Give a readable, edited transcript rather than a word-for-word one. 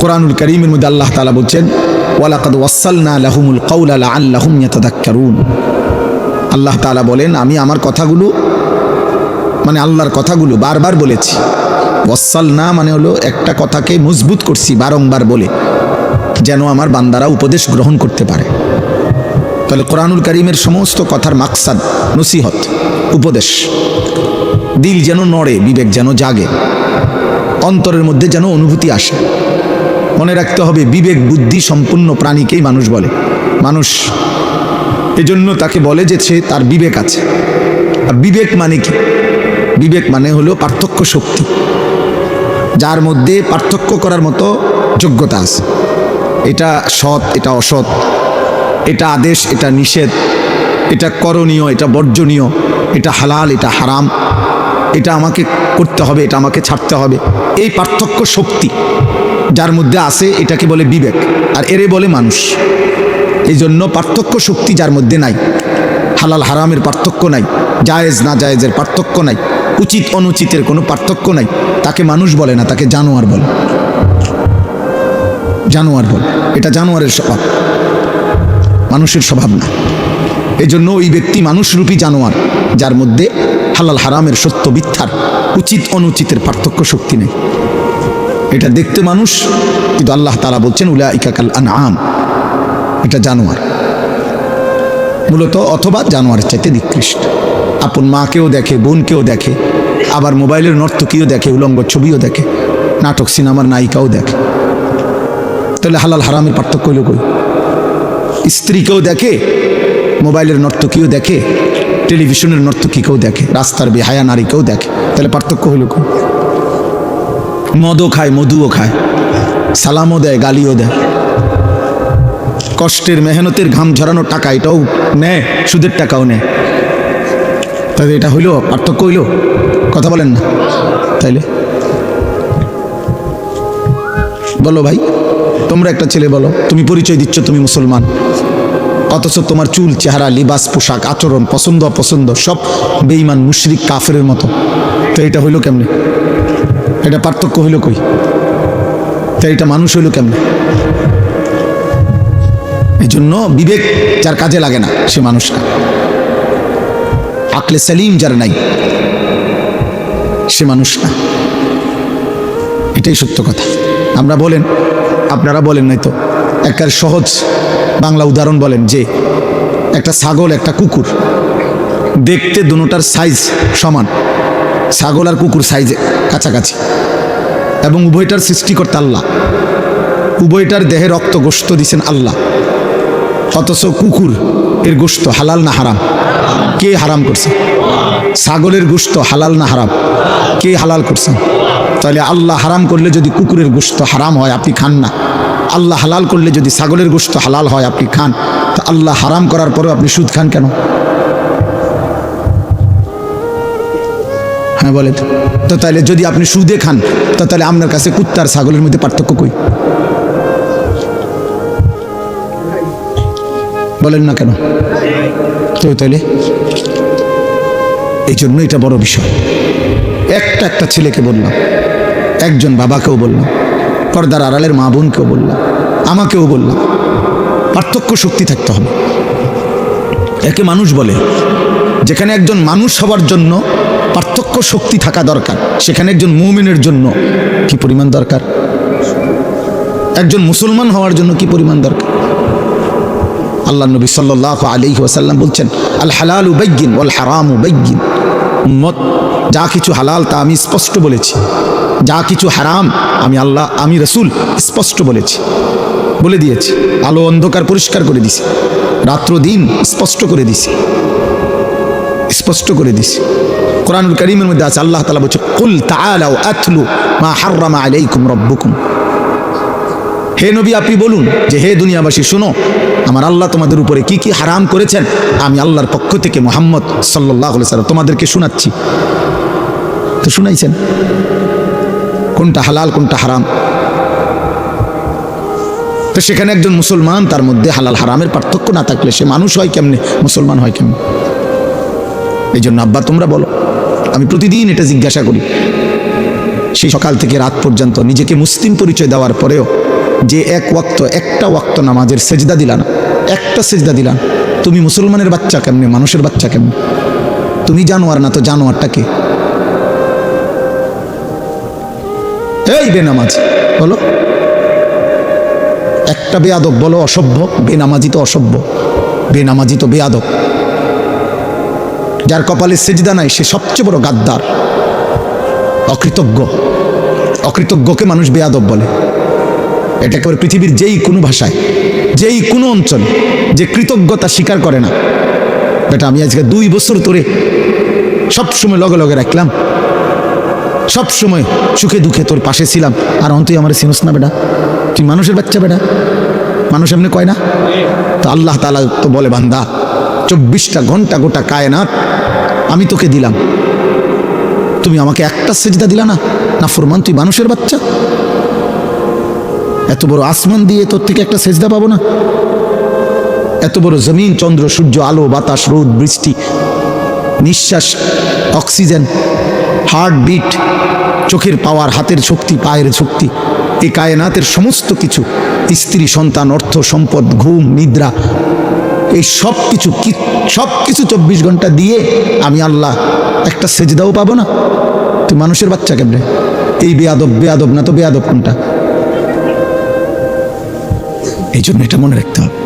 কোরআনুল কারীমের মধ্যে আল্লাহ তাআলা বলছেন ওয়ালাকাদ ওয়াসালনা লাহুমুল কাওলা লাআল্লাহুম ইয়াতাযাক্কারুন। আল্লাহ তাআলা বলেন আমি আমার কথাগুলো মানে আল্লাহর কথাগুলো বারবার বলেছি। ওয়াসালনা মানে হলো একটা কথাকে মজবুত করছি বারংবার বলে, যেন আমার বান্দারা উপদেশ গ্রহণ করতে পারে। তাহলে কোরআনুল কারীমের সমস্ত কথার মাকসাদ নসিহত, উপদেশ। দিল যেন নড়ে, বিবেক যেন জাগে, অন্তরের মধ্যে যেন অনুভূতি আসে। মনে রাখতে হবে বিবেক বুদ্ধি সম্পূর্ণ প্রাণীকেই মানুষ বলে। মানুষ এজন্য তাকে বলে যে সে তার বিবেক আছে। আর বিবেক মানে কি? বিবেক মানে হলো পার্থক্য শক্তি, যার মধ্যে পার্থক্য করার মতো যোগ্যতা আছে। এটা সৎ, এটা অসৎ, এটা আদেশ, এটা নিষেধ, এটা করণীয়, এটা বর্জনীয়, এটা হালাল, এটা হারাম, এটা আমাকে করতে হবে, এটা আমাকে ছাড়তে হবে। এই পার্থক্য শক্তি যার মধ্যে আছে এটাকে বলে বিবেক, আর এরে বলে মানুষ। এই জন্য পার্থক্য শক্তি যার মধ্যে নাই, হালাল হারামের পার্থক্য নাই, জায়েজ না জায়েজের পার্থক্য নাই, উচিত অনুচিতের কোনো পার্থক্য নাই, তাকে মানুষ বলে না, তাকে জানোয়ার বলে। জানোয়ার বলে, এটা জানোয়ারের স্বভাব, মানুষের স্বভাব না। এই জন্য ওই ব্যক্তি মানুষরূপী জানোয়ার, যার মধ্যে হালাল হারামের সত্য মিথ্যার উচিত অনুচিতের পার্থক্য শক্তি নেই। এটা দেখতে মানুষ, কিন্তু আল্লাহ তাআলা বলছেন উলাইকা কাল আনআম, এটা জানোয়ার মূলত, অথবা জানোয়ারের চাইতে নিকৃষ্ট। আপন মাকেও দেখে, বোনকেও দেখে, আবার মোবাইলের নর্তকীও দেখে, উলঙ্গ ছবিও দেখে, নাটক সিনেমার নায়িকাও দেখে। তাহলে হালাল হারামের পার্থক্য হইল কই? স্ত্রীকেও দেখে, মোবাইলের নর্তকীও দেখে, টেলিভিশনের নর্তকীকেও দেখে, রাস্তার বেহায়া নারীকেও দেখে। তাহলে পার্থক্য হইল কই? মদও খায়, মধুও খায়, সালামও দেয়, গালিও দেয়, কষ্টের মেহনতের ঘাম ঝরানো টাকা এটাও নেয়, সুদের টাকাও নেয়। তাহলে এটা হইল পার্থক্য? হইল? কথা বলেন না। তাইলে বলো ভাই, তোমরা একটা ছেলে বলো, তুমি পরিচয় দিচ্ছ তুমি মুসলমান, অথচ তোমার চুল, চেহারা, লিবাস, পোশাক, আচরণ, পছন্দ অপছন্দ সব বেঈমান মুশরিক কাফেরের মতো। তো এটা হইল কেমনে? এটা পার্থক্য হইল কই? তাই এটা মানুষ হইল কেমনে? এই জন্য বিবেক যার কাজে লাগে না সে মানুষ না। আকলে সালিম যার নাই সে মানুষ না। এটাই সত্য কথা। আমরা বলেন, আপনারা বলেন নাই তো, একটা সহজ বাংলা উদাহরণ বলেন যে একটা ছাগল একটা কুকুর, দেখতে দুটোটার সাইজ সমান, ছাগল আর কুকুর সাইজে কাছাকাছি, এবং উভয়টার সৃষ্টিকর্তা আল্লাহ, উভয়টার দেহে রক্ত গোশত দিছেন আল্লাহ, অথচ কুকুর এর গোশত হালাল না হারাম? কে হারাম করছে? ছাগলের গোশত হালাল না হারাম? কে হালাল করছে? তাহলে আল্লাহ হারাম করলে যদি কুকুরের গোশত হারাম হয় আপনি খান না, আল্লাহ হালাল করলে যদি ছাগলের গোশত হালাল হয় আপনি খান, তা আল্লাহ হারাম করার পরেও আপনি সুদ খান কেন? হ্যাঁ বলেন তো। তাহলে যদি আপনি সুদে খান, তো তাহলে আপনার কাছে কুত্তার ছাগলের মধ্যে পার্থক্য কই? বলেন না কেন? তো তাহলে এই জন্য এটা বড় বিষয়। একটা ছেলেকে বললাম, একজন বাবাকেও বললাম, পর্দার আড়ালের মা বোনকেও বললাম, আমাকেও বললাম, পার্থক্য শক্তি থাকতে হবে। একে মানুষ বলে। যেখানে একজন মানুষ হওয়ার জন্য পার্থক্য শক্তি থাকা দরকার, সেখানে একজন মুমিনের জন্য কি পরিমাণ দরকার? একজন মুসলমান হওয়ার জন্য কি পরিমাণ দরকার? আল্লাহ নবী সাল্লাল্লাহু আলাইহি ওয়াসাল্লাম বলছেন আল হালালু বাইয়িন ওয়াল হারামু বাইয়িন। উম্মত, যা কিছু হালাল তা আমি স্পষ্ট বলেছি, যা কিছু হারাম আমি আল্লাহ, আমি রাসূল স্পষ্ট বলেছি, বলে দিয়েছি। আলো অন্ধকার পরিষ্কার করে দিছি, রাত্র দিন স্পষ্ট করে দিছি, স্পষ্ট করে দিছি। কোরআনুল কারীমের মধ্যে আছে, আল্লাহ তাআলা বলছে কুল তাআলাউ আতলু মা হাররামা আলাইকুম রাব্বুকুম। হে নবী আপনি বলুন যে হে দুনিয়াবাসী শোনো, আমার আল্লাহ তোমাদের উপরে কি কি হারাম করেছেন আমি আল্লাহর পক্ষ থেকে মুহাম্মদ সাল্লাল্লাহু আলাইহি ওয়াসাল্লাম তোমাদেরকে শোনাচ্ছি। তো শুনাইছেন কোনটা হালাল কোনটা হারাম? তো সেখানে একজন মুসলমান, তার মধ্যে হালাল হারামের পার্থক্য না থাকলে সে মানুষ হয় কেমনে, মুসলমান হয় কেমনে? এই জন্য আব্বা তোমরা বলো, আমি প্রতিদিন এটা জিজ্ঞাসা করি, সেই সকাল থেকে রাত পর্যন্ত নিজেকে মুসলিম পরিচয় দেওয়ার পরেও যে একটা ওয়াক্ত নামাজের সেজদা দিলা না, একটা সেজদা দিলা না, তুমি মুসলমানের বাচ্চা কেমনে, মানুষের বাচ্চা কেমনে? তুমি জানোয়ার না তো জানোয়ারটা কে? এই বেনামাজ বলো, একটা বেয়াদব বলো অসভ্য, বেনামাজি তো অসভ্য, বেনামাজি তো বেয়াদব। যার কপালে সেজদা নাই সে সবচেয়ে বড় গাদ্দার, অকৃতজ্ঞ। অকৃতজ্ঞকে মানুষ বেয়াদব বলে। এটা করে পৃথিবীর যেই কোনো ভাষায়, যেই কোনো অঞ্চলে যে কৃতজ্ঞতা স্বীকার করে না, এটা আমি আজকে 2 বছর ধরে সবসময় লগে লগে রাখলাম, সবসময় সুখে দুঃখে তোর পাশে ছিলাম, আর তুই আমার চিনস না বেটা, তুই মানুষের বাচ্চা বেটা, মানুষ এমনি কয় না? তো আল্লাহ তাআলা তো বলে, বান্দা 24টা ঘন্টা গোটা কায়নাত আমি তোকে দিলাম, তুমি আমাকে একটা সেজদা দিলা না, না ফরমান তুই মানুষের বাচ্চা। এত বড় আসমান দিয়ে তোর থেকে একটা সেজদা পাবো না? এত বড় জমিন, চন্দ্র, সূর্য, আলো, বাতাস, রোদ, বৃষ্টি, নিঃশ্বাস, অক্সিজেন, হার্টবিট, চোখের পাওয়ার, হাতের শক্তি, পায়ের শক্তি, এই কায়নাতের সমস্ত কিছু, স্ত্রী, সন্তান, অর্থ, সম্পদ, ঘুম, নিদ্রা, এই সব কিছু 24 ঘন্টা দিয়ে আমি আল্লাহ একটা সেজদাও পাবো না? তুই মানুষের বাচ্চা কেমনে? এই বেয়াদব না তো বেয়াদব কোনটা? এই জন্য এটা মনে রাখতে হবে।